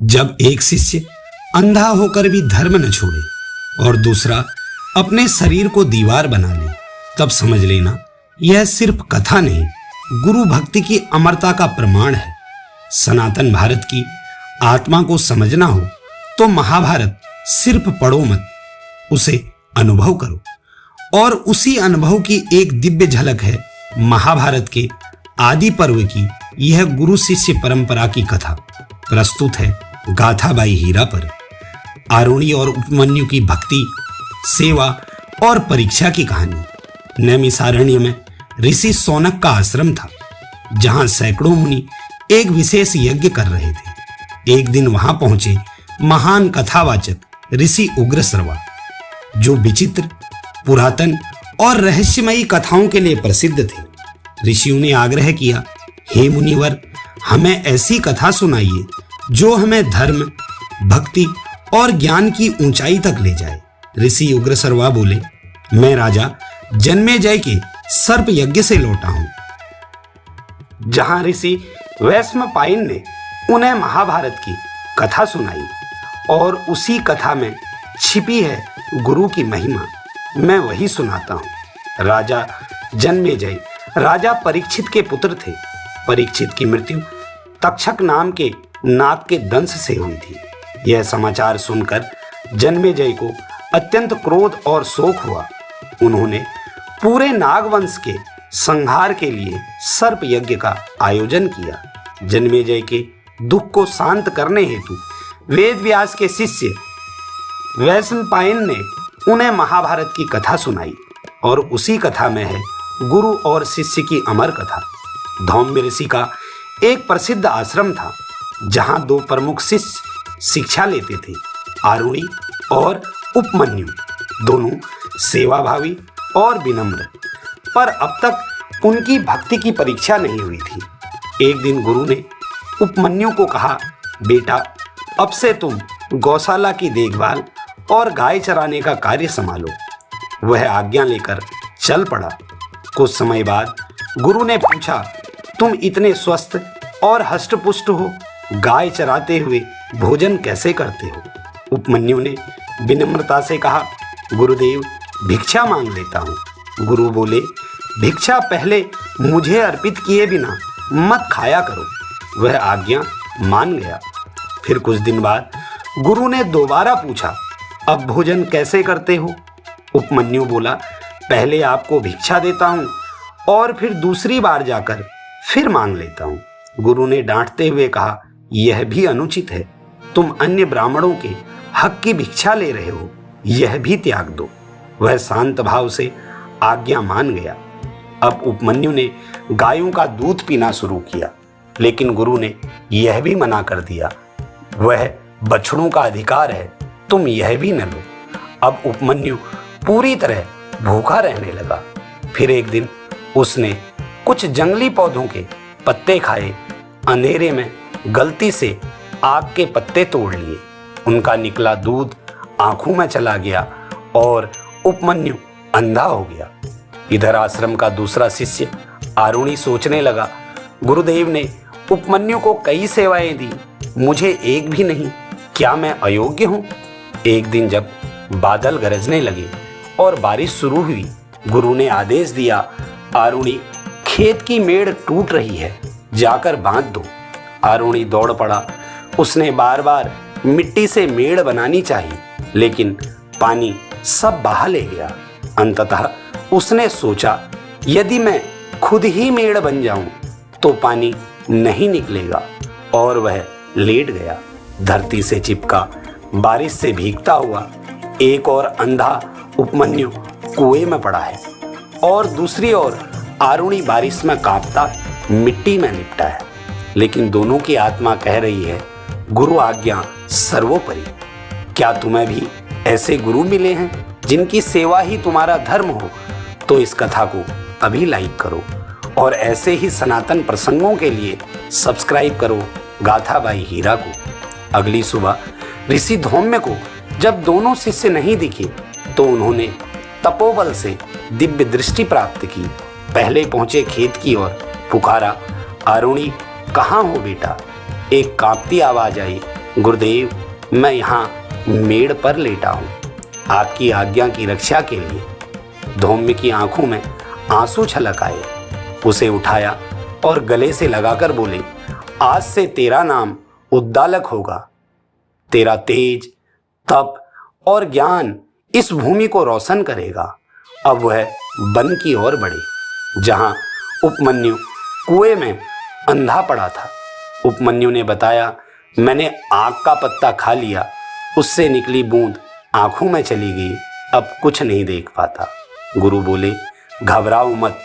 जब एक शिष्य अंधा होकर भी धर्म न छोड़े और दूसरा अपने शरीर को दीवार बना ले, तब समझ लेना यह सिर्फ कथा नहीं, गुरु भक्ति की अमरता का प्रमाण है। सनातन भारत की आत्मा को समझना हो तो महाभारत सिर्फ पढ़ो मत, उसे अनुभव करो। और उसी अनुभव की एक दिव्य झलक है महाभारत के आदि पर्व की यह गुरु शिष्य परंपरा की कथा। प्रस्तुत है गाथा बाई हीरा पर। आरुणि और उपमन्यु की भक्ति, सेवा और परीक्षा की कहानी। नैमिषारण्य में ऋषि सौनक का आश्रम था, जहां सैकड़ों मुनि एक विशेष यज्ञ कर रहे थे। एक दिन वहां पहुंचे महान कथावाचक ऋषि उग्रश्रवा, जो विचित्र, पुरातन और रहस्यमयी कथाओं के लिए प्रसिद्ध थे। ऋषियों ने आग्रह किया, हे मुनिवर, हमें ऐसी कथा सुनाइए जो हमें धर्म, भक्ति और ज्ञान की ऊंचाई तक ले जाए। ऋषि उग्रश्रवा बोले, मैं राजा जन्मेजय के सर्प यज्ञ से लौटा हूं, जहां ऋषि वैशंपायन ने उन्हें महाभारत की कथा सुनाई और उसी कथा में छिपी है गुरु की महिमा। मैं वही सुनाता हूं। राजा जन्मेजय राजा परीक्षित के पुत्र थे। परीक्षित की मृत्यु तक्षक नाम के नाग के दंश से हुई थी। यह समाचार सुनकर जन्मेजय को अत्यंत क्रोध और शोक हुआ। उन्होंने पूरे नागवंश के संहार के लिए सर्प यज्ञ का आयोजन किया। जन्मेजय के दुख को शांत करने हेतु वेद व्यास के शिष्य वैशंपायन ने उन्हें महाभारत की कथा सुनाई और उसी कथा में है गुरु और शिष्य की अमर कथा। धौम्य ऋषि का एक प्रसिद्ध आश्रम था, जहां दो प्रमुख शिष्य शिक्षा लेते थे, आरुणि और उपमन्यु, दोनों सेवाभावी और विनम्र। पर अब तक उनकी भक्ति की परीक्षा नहीं हुई थी। एक दिन गुरु ने उपमन्यु को कहा, बेटा, अब से तुम गौशाला की देखभाल और गाय चराने का कार्य संभालो। वह आज्ञा लेकर चल पड़ा। कुछ समय बाद गुरु ने पूछा, तुम इतने स्वस्थ और हष्टपुष्ट हो, गाय चराते हुए भोजन कैसे करते हो? उपमन्यु ने विनम्रता से कहा, गुरुदेव, भिक्षा मांग लेता हूँ। गुरु बोले, भिक्षा पहले मुझे अर्पित किए बिना मत खाया करो। वह आज्ञा मान गया। फिर कुछ दिन बाद गुरु ने दोबारा पूछा, अब भोजन कैसे करते हो? उपमन्यु बोला, पहले आपको भिक्षा देता हूँ और फिर दूसरी बार जाकर फिर मांग लेता हूँ। गुरु ने डांटते हुए कहा, यह भी अनुचित है। तुम अन्य ब्राह्मणों के हक की भिक्षा ले रहे हो, यह भी त्याग दो। वह शांत भाव से आज्ञा मान गया। अब उपमन्यु ने गायों का दूध पीना शुरू किया, लेकिन गुरु ने यह भी मना कर दिया, वह बछड़ों का अधिकार है, तुम यह भी न लो। अब उपमन्यु पूरी तरह भूखा रहने लगा। फिर एक दिन उसने कुछ जंगली पौधों के पत्ते खाए। अंधेरे में गलती से आग के पत्ते तोड़ लिए। उनका निकला दूध आंखों में चला गया और उपमन्यु अंधा हो गया। इधर आश्रम का दूसरा शिष्य आरुणि सोचने लगा, गुरुदेव ने उपमन्यु को कई सेवाएं दी, मुझे एक भी नहीं, क्या मैं अयोग्य हूं? एक दिन जब बादल गरजने लगे और बारिश शुरू हुई, गुरु ने आदेश दिया, आरुणि, खेत की मेड़ टूट रही है, जाकर बांध दो। आरुणि दौड़ पड़ा। उसने बार बार मिट्टी से मेड़ बनानी चाहिए, लेकिन पानी सब बहा ले गया। अंततः उसने सोचा, यदि मैं खुद ही मेड़ बन जाऊं तो पानी नहीं निकलेगा, और वह लेट गया। धरती से चिपका, बारिश से भीगता हुआ एक और अंधा उपमन्यु कुएं में पड़ा है और दूसरी ओर आरुणि बारिश में कांपता मिट्टी में लिपटा है। लेकिन दोनों की आत्मा कह रही है, गुरु आज्ञा सर्वोपरि। क्या तुम्हें भी ऐसे गुरु मिले हैं जिनकी सेवा ही तुम्हारा धर्म हो? तो इस कथा को अभी लाइक करो और ऐसे ही सनातन प्रसंगों के लिए सब्सक्राइब करो गाथा बाई हीरा को। अगली सुबह ऋषि धौम्य को जब दोनों शिष्य नहीं दिखे तो उन्होंने तपोबल से दिव्य दृष्टि प्राप्त की। पहले पहुंचे खेत की ओर, पुकारा, आरुणि, कहाँ हो बेटा? एक कांपती आवाज आई, गुरुदेव, मैं यहाँ मेड़ पर लेटा हूँ, आपकी आज्ञा की रक्षा के लिए। धौम्य की आंखों में आंसू छलक आए। उसे उठाया और गले से लगाकर बोले, आज से तेरा नाम उद्दालक होगा। तेरा तेज, तप और ज्ञान इस भूमि को रोशन करेगा। अब वह वन की ओर बढ़े जहां उपमन्यु कुएं में अंधा पड़ा था। उपमन्यु ने बताया, मैंने आग का पत्ता खा लिया, उससे निकली बूंद आंखों में चली गई, अब कुछ नहीं देख पाता। गुरु बोले, घबराओ मत,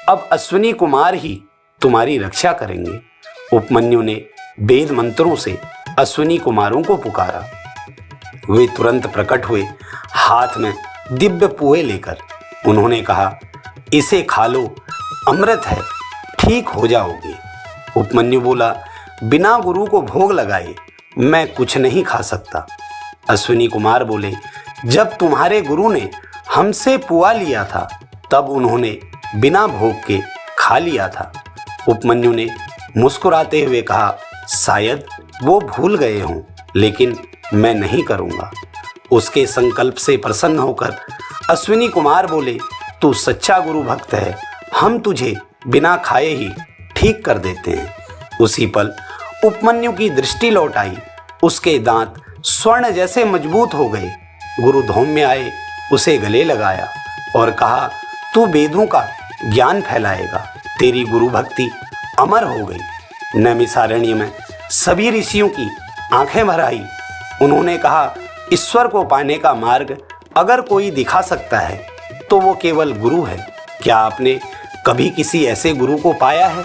अब अश्विनी कुमार ही तुम्हारी रक्षा करेंगे। उपमन्यु ने वेद मंत्रों से अश्विनी कुमारों को पुकारा। वे तुरंत प्रकट हुए, हाथ में दिव्य पुए लेकर। उन्होंने कहा, इसे खा लो, अमृत है, ठीक हो जाओगे। उपमन्यु बोला, बिना गुरु को भोग लगाए मैं कुछ नहीं खा सकता। अश्विनी कुमार बोले, जब तुम्हारे गुरु ने हमसे पुआ लिया था तब उन्होंने बिना भोग के खा लिया था। उपमन्यु ने मुस्कुराते हुए कहा, शायद वो भूल गए हों, लेकिन मैं नहीं करूँगा। उसके संकल्प से प्रसन्न होकर अश्विनी कुमार बोले, तू सच्चा गुरु भक्त है, हम तुझे बिना खाए ही ठीक कर देते हैं। उसी पल उपमन्यु की दृष्टि लौट आई, उसके दांत स्वर्ण जैसे मजबूत हो गए। गुरु धौम्य आए, उसे गले लगाया और कहा, तू वेदों का ज्ञान फैलाएगा, तेरी गुरु भक्ति अमर हो गई। नैमिषारण्य में सभी ऋषियों की आंखें भर आई। उन्होंने कहा, ईश्वर को पाने का मार्ग अगर कोई दिखा सकता है तो वो केवल गुरु है। क्या आपने कभी किसी ऐसे गुरु को पाया है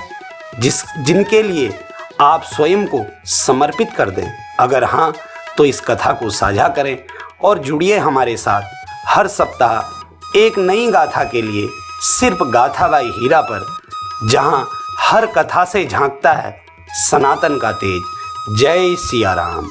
जिनके लिए आप स्वयं को समर्पित कर दें? अगर हाँ, तो इस कथा को साझा करें और जुड़िए हमारे साथ हर सप्ताह एक नई गाथा के लिए, सिर्फ गाथा बाई हीरा पर, जहां हर कथा से झांकता है सनातन का तेज। जय सिया राम।